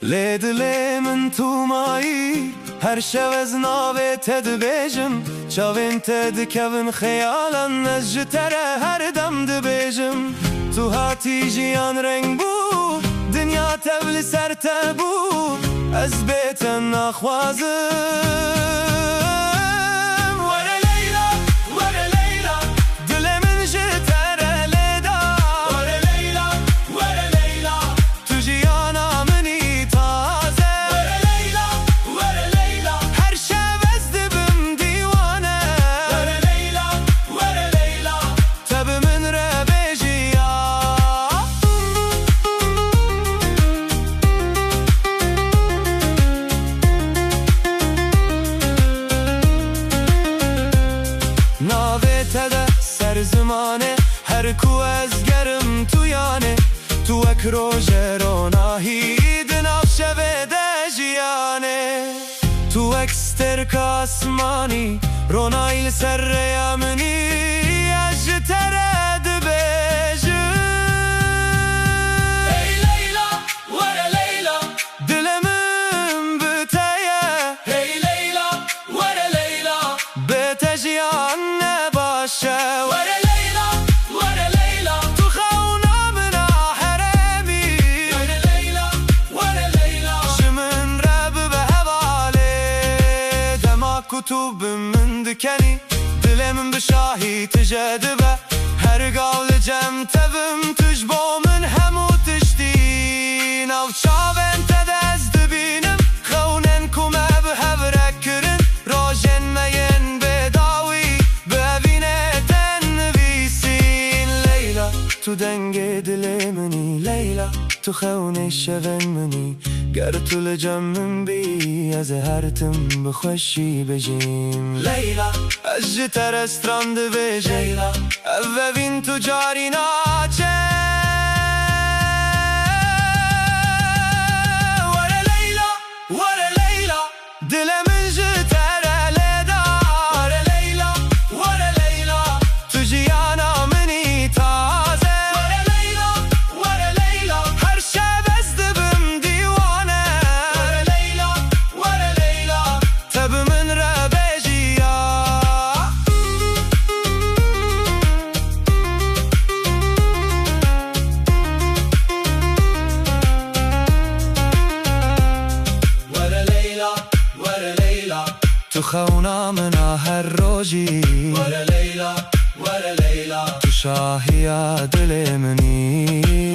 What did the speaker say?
لی دلی من تو مایی هر شب از ناوی تد بیجم چاوین تد کون خیالن از جتره هر دم د بیجم تو هاتی جیان رنگ بود دنیا تبل سر تبو از بیت نخوازم زمانه هر کو از گرم تو یانه تو اک روژه رو ناهید نافشه بده جیانه تو اکستر کاسمانی رو نایل سر یامنی از جتره دبیجم ای لیلا ور لیلا دلمم بتایه ای لیلا ور لیلا بت جیان نباشه کتوب من دکنی دلم بشاهی تجدبه هر قول جم تبم تجبو من همو تشتین او چاوین تدز دبینم خونن کمه به هبرک کرن روژن مین بداوی ببینه تنویسین لیلا تو دنگ دل منی لیلا تو خونه شغن منی گر تو لجمم بی از هرتم بخوشی بجیم لیلا از جتر استراند بجی لیلا اوین تو جاری ناچه ور لیلا ور لیلا دل من جتر لیدا ور لیلا ور لیلا تو جیانا منی تازه ور لیلا ور لیلا هر شب از دبم تو خونا منا هر روزی ور لیلا ور لیلا تو شاهی دل منی